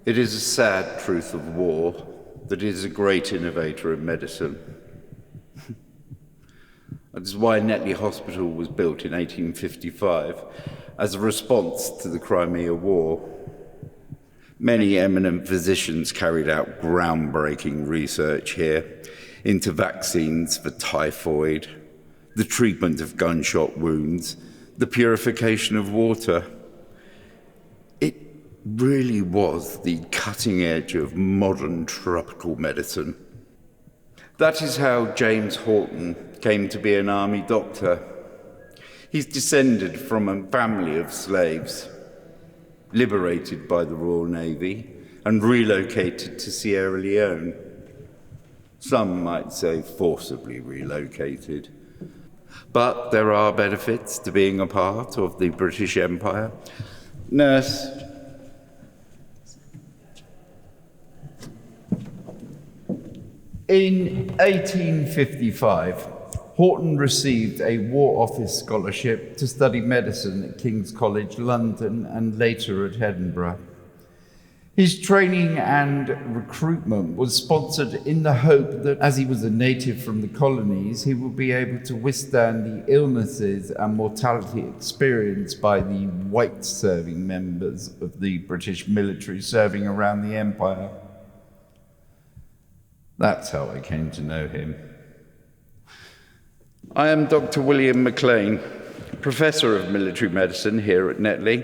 It is a sad truth of war that he is a great innovator in medicine. That is why Netley Hospital was built in 1855 as a response to the Crimea War. Many eminent physicians carried out groundbreaking research here into vaccines for typhoid, the treatment of gunshot wounds, the purification of water. It really was the cutting edge of modern tropical medicine. That is how James Horton came to be an army doctor. He's descended from a family of slaves, liberated by the Royal Navy and relocated to Sierra Leone. Some might say forcibly relocated. But there are benefits to being a part of the British Empire. Nurse. In 1855, Horton received a War Office scholarship to study medicine at King's College London and later at Edinburgh. His training and recruitment was sponsored in the hope that, as he was a native from the colonies, he would be able to withstand the illnesses and mortality experienced by the white serving members of the British military serving around the empire. That's how I came to know him. I am Dr. William McLean, Professor of Military Medicine here at Netley.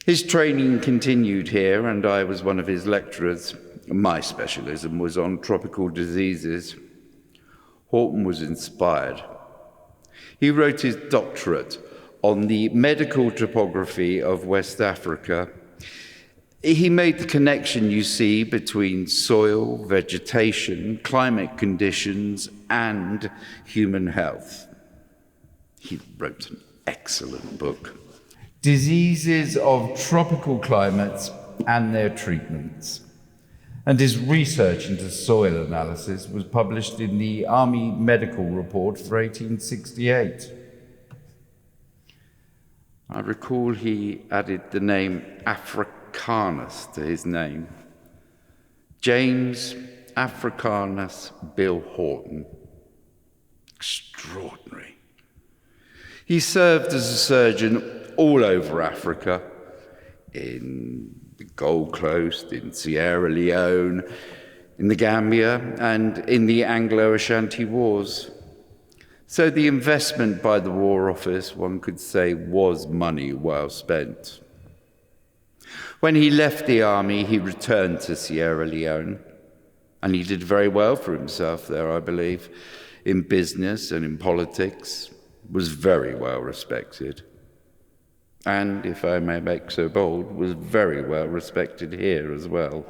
His training continued here, and I was one of his lecturers. My specialism was on tropical diseases. Horton was inspired. He wrote his doctorate on the medical topography of West Africa. He made the connection, you see, between soil, vegetation, climate conditions, and human health. He wrote an excellent book. Diseases of Tropical Climates and Their Treatments. And his research into soil analysis was published in the Army Medical Report for 1868. I recall he added the name Africanus to his name. James Africanus Bill Horton. Extraordinary. He served as a surgeon all over Africa, in the Gold Coast, in Sierra Leone, in the Gambia, and in the Anglo-Ashanti Wars. So the investment by the War Office, one could say, was money well spent. When he left the army, he returned to Sierra Leone, and he did very well for himself there, I believe, in business and in politics, was very well respected. And, if I may make so bold, was very well respected here as well.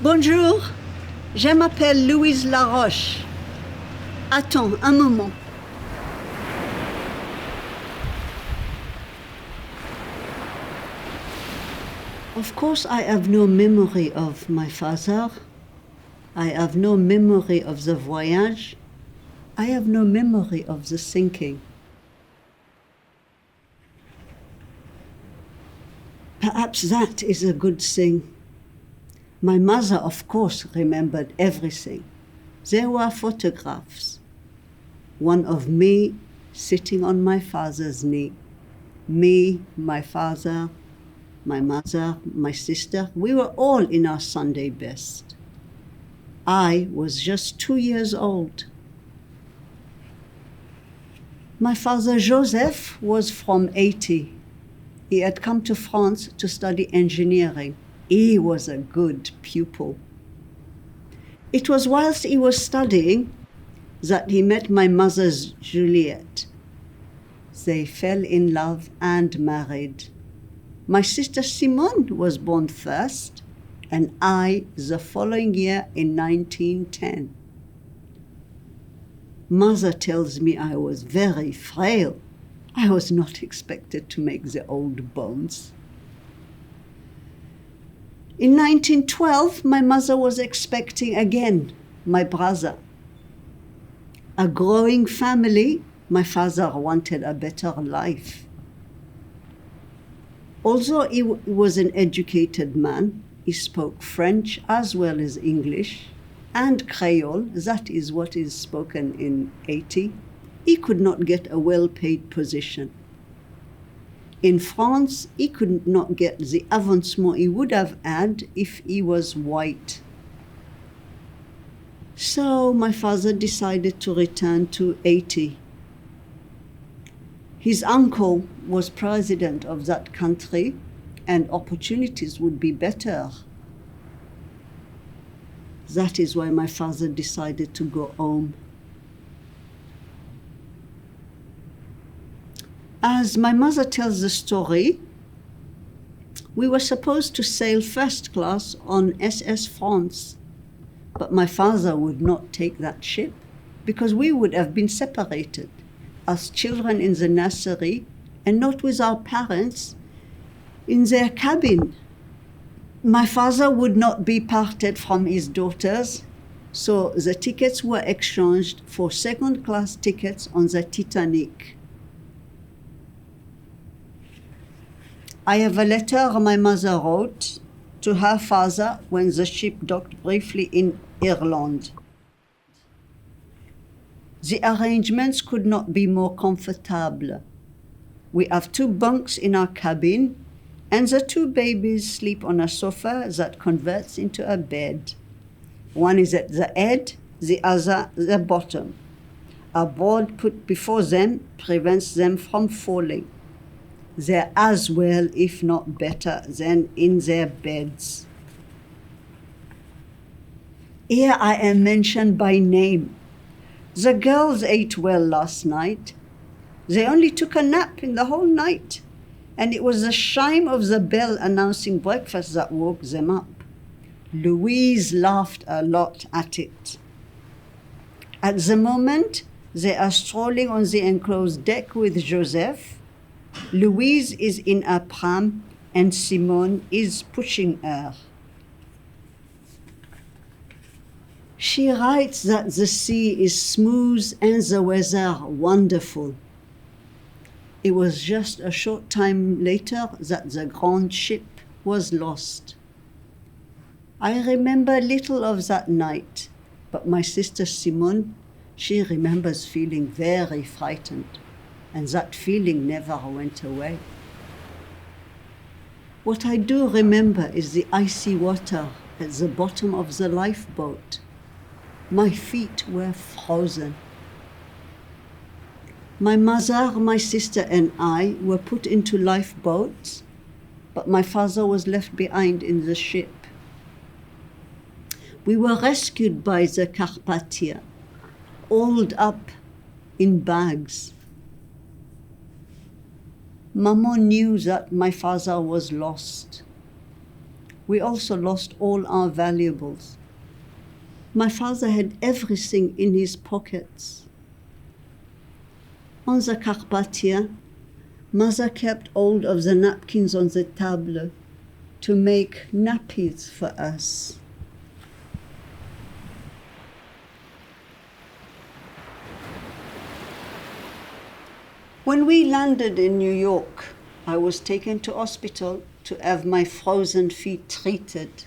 Bonjour, je m'appelle Louise Laroche. Attends un moment. Of course, I have no memory of my father. I have no memory of the voyage. I have no memory of the sinking. Perhaps that is a good thing. My mother, of course, remembered everything. There were photographs. One of me sitting on my father's knee. Me, my father, my mother, my sister, we were all in our Sunday best. I was just 2 years old. My father Joseph was from Haiti. He had come to France to study engineering. He was a good pupil. It was whilst he was studying that he met my mother's Juliet. They fell in love and married. My sister Simone was born first, and I the following year in 1910. Mother tells me I was very frail. I was not expected to make the old bones. In 1912, my mother was expecting again my brother. A growing family, my father wanted a better life. Although he was an educated man, he spoke French as well as English and Creole, that is what is spoken in Haiti. He could not get a well-paid position. In France, he could not get the avancement he would have had if he was white. So my father decided to return to Haiti. His uncle was president of that country, and opportunities would be better. That is why my father decided to go home. As my mother tells the story, we were supposed to sail first class on SS France, but my father would not take that ship because we would have been separated as children in the nursery and not with our parents in their cabin. My father would not be parted from his daughters, so the tickets were exchanged for second-class tickets on the Titanic. I have a letter my mother wrote to her father when the ship docked briefly in Ireland. The arrangements could not be more comfortable. We have 2 bunks in our cabin, and the 2 babies sleep on a sofa that converts into a bed. One is at the head, the other the bottom. A board put before them prevents them from falling. They're as well, if not better, than in their beds. Here I am mentioned by name. The girls ate well last night. They only took a nap in the whole night, and it was the chime of the bell announcing breakfast that woke them up. Louise laughed a lot at it. At the moment, they are strolling on the enclosed deck with Joseph. Louise is in a pram, and Simone is pushing her. She writes that the sea is smooth and the weather wonderful. It was just a short time later that the grand ship was lost. I remember little of that night, but my sister Simone, she remembers feeling very frightened, and that feeling never went away. What I do remember is the icy water at the bottom of the lifeboat. My feet were frozen. My mother, my sister, and I were put into lifeboats, but my father was left behind in the ship. We were rescued by the Carpathia, hauled up in bags. Maman knew that my father was lost. We also lost all our valuables. My father had everything in his pockets. On the Carpathia, Mother kept hold of the napkins on the table to make nappies for us. When we landed in New York, I was taken to hospital to have my frozen feet treated.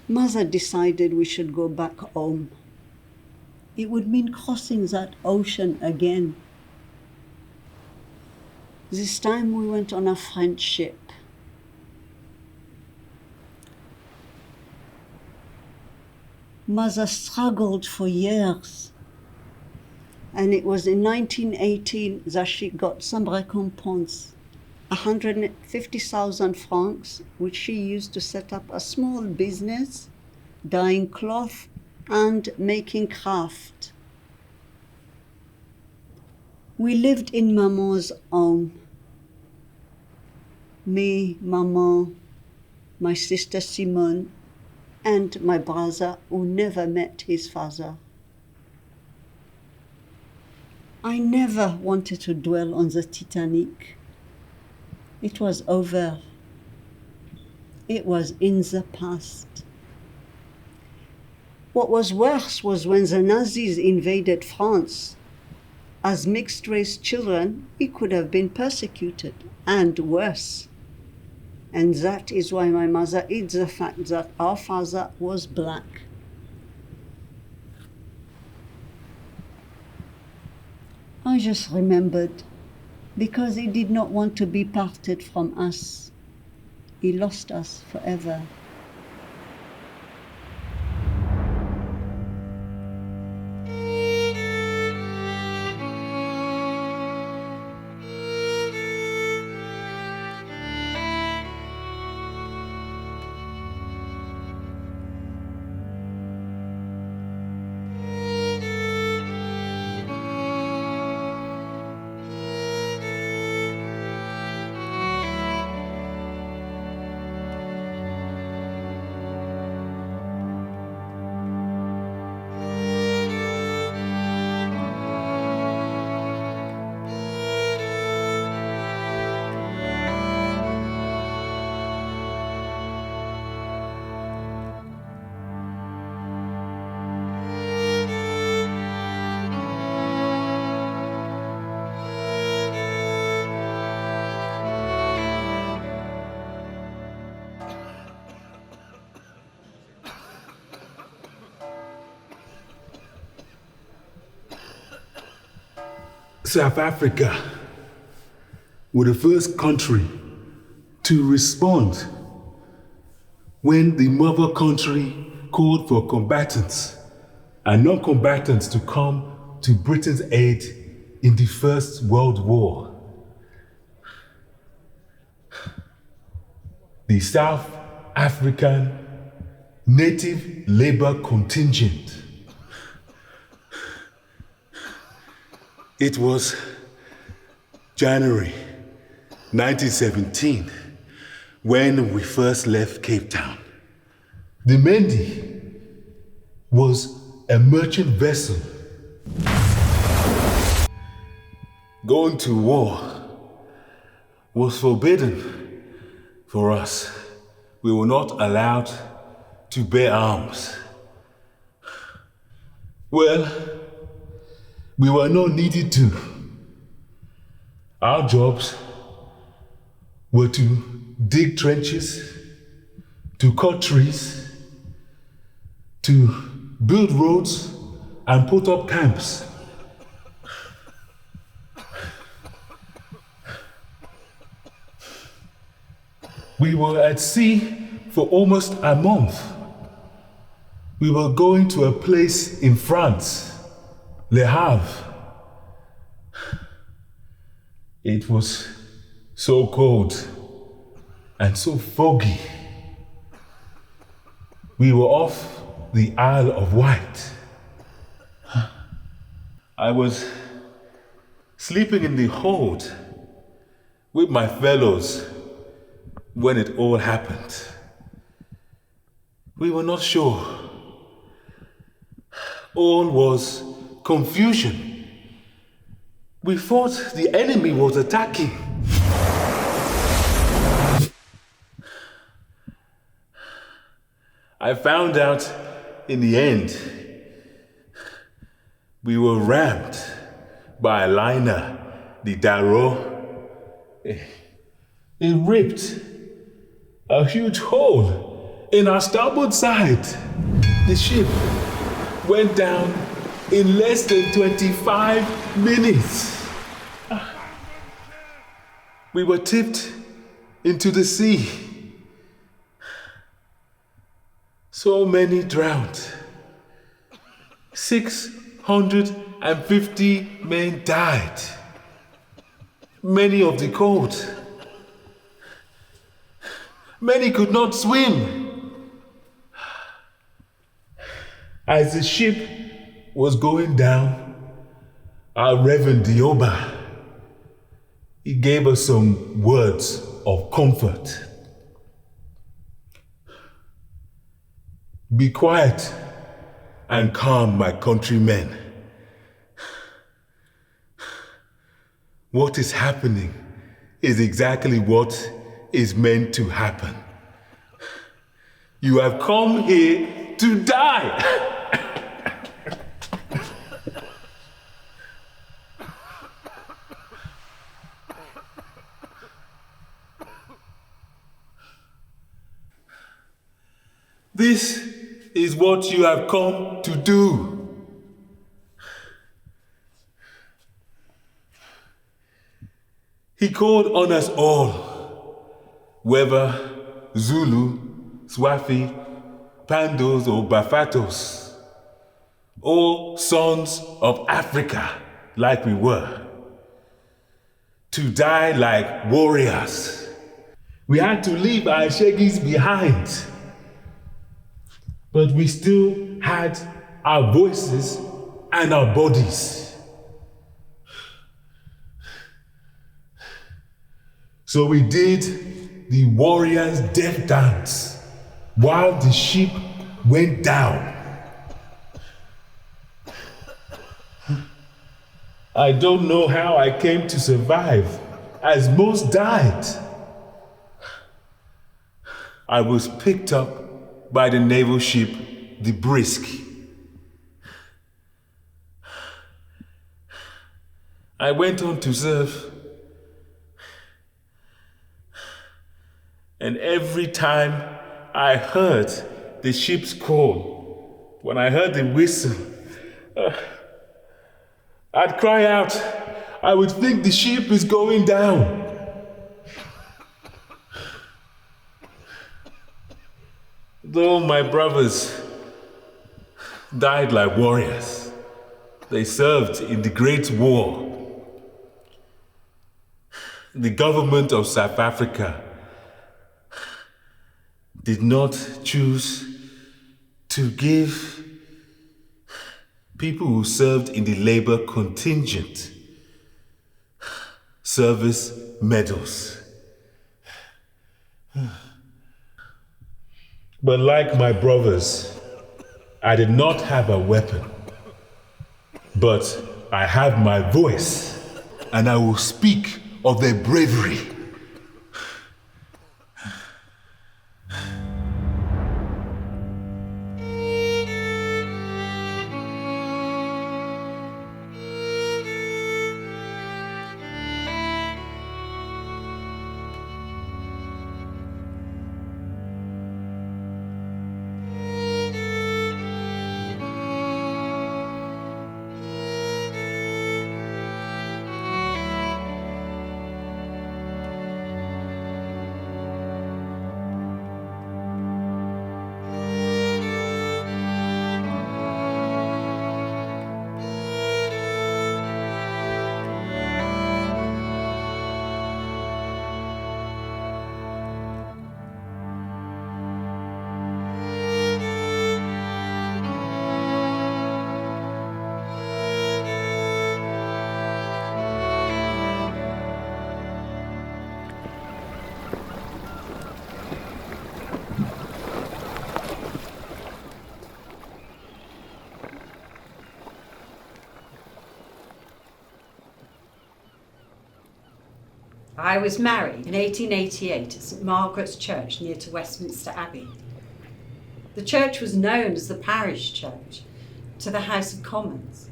Mother decided we should go back home. It would mean crossing that ocean again. This time we went on a French ship. Mother struggled for years. And it was in 1918 that she got some recompense, 150,000 francs, which she used to set up a small business, dyeing cloth and making craft. We lived in Maman's home. Me, Maman, my sister Simone, and my brother who never met his father. I never wanted to dwell on the Titanic. It was over. It was in the past. What was worse was when the Nazis invaded France. As mixed-race children, we could have been persecuted, and worse. And that is why my mother hid the fact that our father was black. I just remembered, because he did not want to be parted from us. He lost us forever. South Africa were the first country to respond when the mother country called for combatants and non-combatants to come to Britain's aid in the First World War. The South African Native Labour Contingent. It was January 1917 when we first left Cape Town. The Mendi was a merchant vessel. Going to war was forbidden for us. We were not allowed to bear arms. Well, we were not needed to. Our jobs were to dig trenches, to cut trees, to build roads and put up camps. We were at sea for almost a month. We were going to a place in France, Le Havre. It was so cold and so foggy. We were off the Isle of Wight. I was sleeping in the hold with my fellows when it all happened. We were not sure. All was confusion. We thought the enemy was attacking. I found out in the end we were rammed by a liner, the Darrow. It ripped a huge hole in our starboard side. The ship went down in less than 25 minutes. We were tipped into the sea. So many drowned. 650 men died. Many of the cold. Many could not swim. As the ship was going down, our Reverend Dioba, he gave us some words of comfort. Be quiet and calm, my countrymen. What is happening is exactly what is meant to happen. You have come here to die. This is what you have come to do. He called on us all, whether Zulu, Swafi, Pandos or Bafatos, all sons of Africa like we were, to die like warriors. We had to leave our shaggies behind, but we still had our voices and our bodies. So we did the warrior's death dance while the ship went down. I don't know how I came to survive, as most died. I was picked up by the naval ship, the Brisk. I went on to serve. And every time I heard the ship's call, when I heard the whistle, I'd cry out. I would think the ship is going down. Though my brothers died like warriors, they served in the Great War. The government of South Africa did not choose to give people who served in the labor contingent service medals. But like my brothers, I did not have a weapon, but I have my voice, and I will speak of their bravery. I was married in 1888 at St Margaret's Church near to Westminster Abbey. The church was known as the parish church to the House of Commons.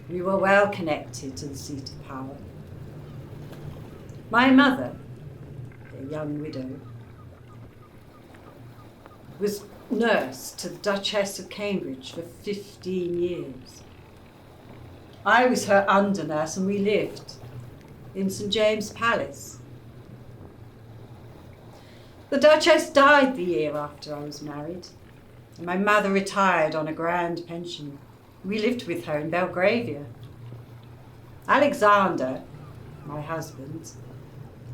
We were well connected to the seat of power. My mother, a young widow, was nurse to the Duchess of Cambridge for 15 years. I was her under-nurse and we lived in St James Palace. The Duchess died the year after I was married, And my mother retired on a grand pension. We lived with her in Belgravia. Alexander, my husband,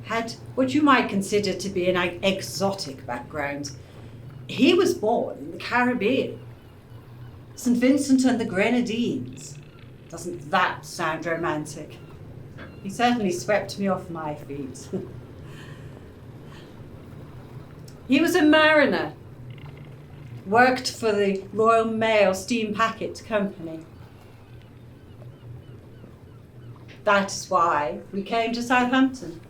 had what you might consider to be an exotic background. He was born in the Caribbean, St. Vincent and the Grenadines. Doesn't that sound romantic? He certainly swept me off my feet. He was a mariner, worked for the Royal Mail Steam Packet Company. That is why we came to Southampton.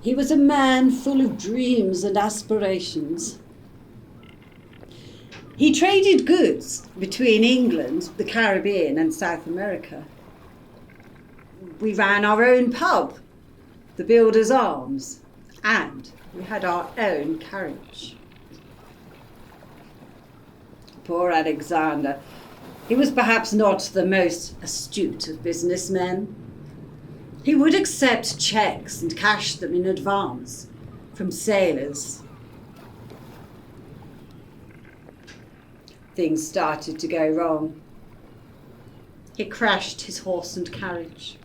He was a man full of dreams and aspirations. He traded goods between England, the Caribbean, and South America. We ran our own pub, the Builder's Arms, and we had our own carriage. Poor Alexander. He was perhaps not the most astute of businessmen. He would accept cheques and cash them in advance from sailors. Things started to go wrong. He crashed his horse and carriage.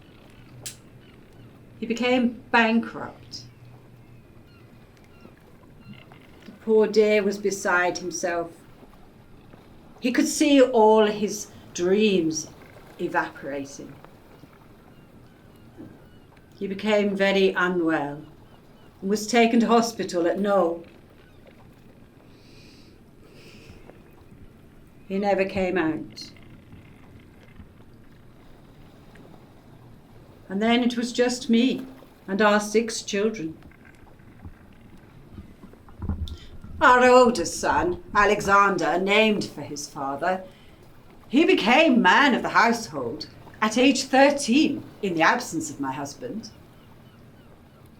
He became bankrupt. The poor dear was beside himself. He could see all his dreams evaporating. He became very unwell and was taken to hospital at Knoll. He never came out. And then it was just me and our 6 children. Our oldest son, Alexander, named for his father, he became man of the household at age 13 in the absence of my husband.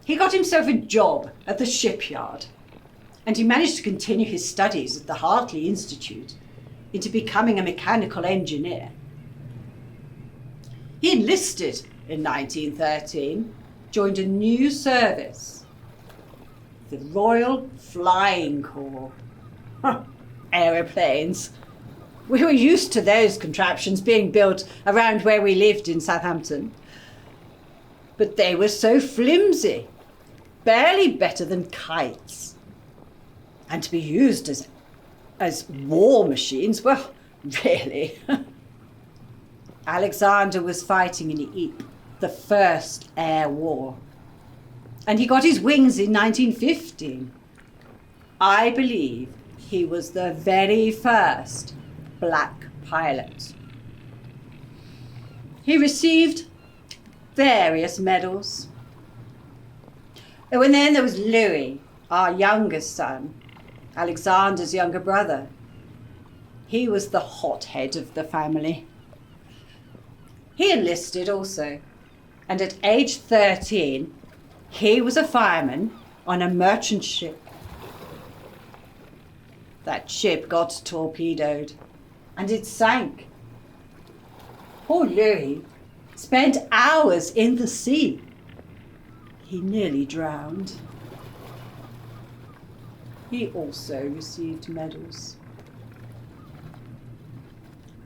He got himself a job at the shipyard, and he managed to continue his studies at the Hartley Institute into becoming a mechanical engineer. He enlisted in 1913, joined a new service, the Royal Flying Corps. Aeroplanes. We were used to those contraptions being built around where we lived in Southampton. But they were so flimsy, barely better than kites. And to be used as war machines, well, really. Alexander was fighting in Ypres, the first air war. And he got his wings in 1915. I believe he was the very first black pilot. He received various medals. And then there was Louis, our youngest son, Alexander's younger brother. He was the hothead of the family. He enlisted also, and at age 13, he was a fireman on a merchant ship. That ship got torpedoed, and it sank. Poor Louis spent hours in the sea. He nearly drowned. He also received medals.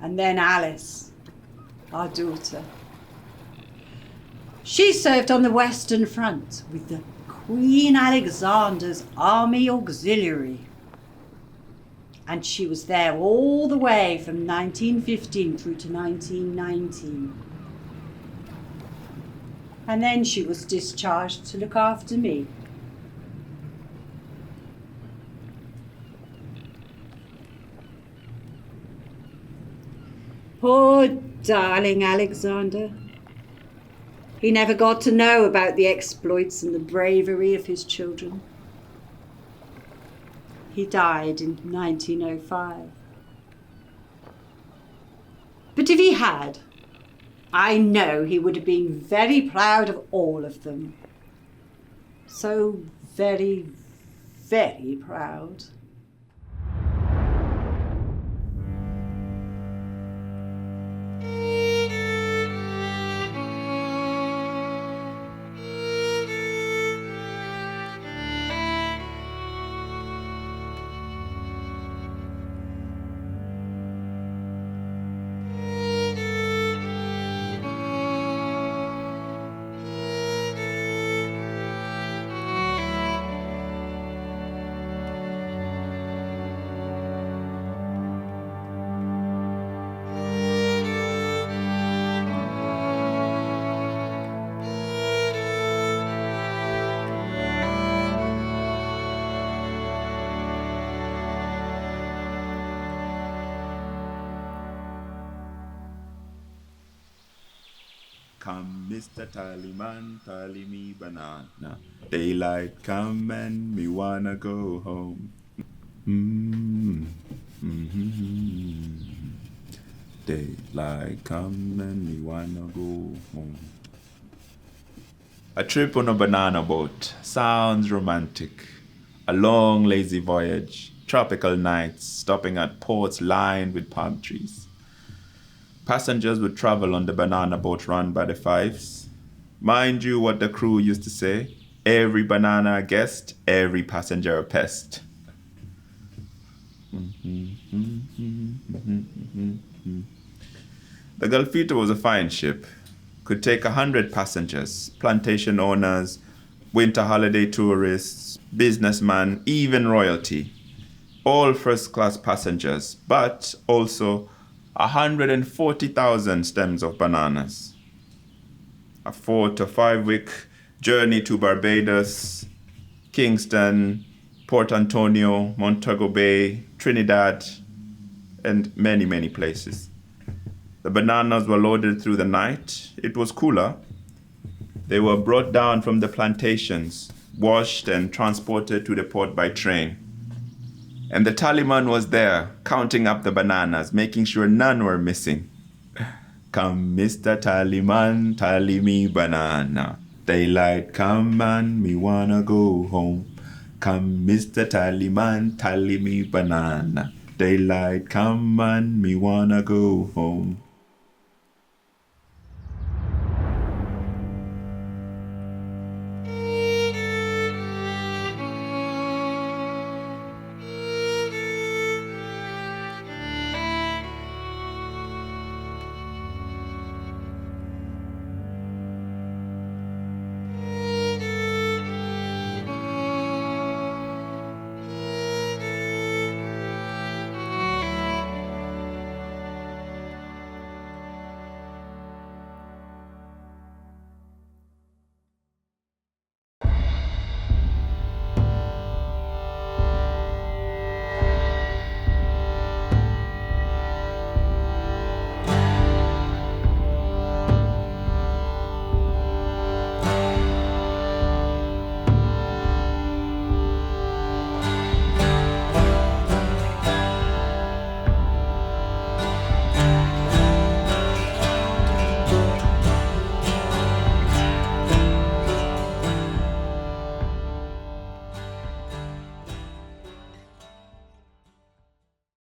And then Alice, our daughter. She served on the Western Front with the Queen Alexander's Army Auxiliary. And she was there all the way from 1915 through to 1919. And then she was discharged to look after me. Poor darling Alexander. He never got to know about the exploits and the bravery of his children. He died in 1905. But if he had, I know he would have been very proud of all of them. So very, very proud. Come, Mr. Tallyman, tally me banana. Daylight come and me wanna go home. Daylight come and me wanna go home. A trip on a banana boat sounds romantic. A long, lazy voyage, tropical nights, stopping at ports lined with palm trees. Passengers would travel on the banana boat run by the Fives. Mind you what the crew used to say, every banana a guest, every passenger a pest. The Gulfito was a fine ship. Could take 100 passengers, plantation owners, winter holiday tourists, businessmen, even royalty. All first-class passengers, but also 140,000 stems of bananas. A 4 to 5 week journey to Barbados, Kingston, Port Antonio, Montego Bay, Trinidad, and many, many places. The bananas were loaded through the night. It was cooler. They were brought down from the plantations, washed and transported to the port by train. And the tallyman was there, counting up the bananas, making sure none were missing. Come, Mr. Tallyman, tally me banana. Daylight come and me wanna go home. Come, Mr. Tallyman, tally me banana. Daylight come and me wanna go home.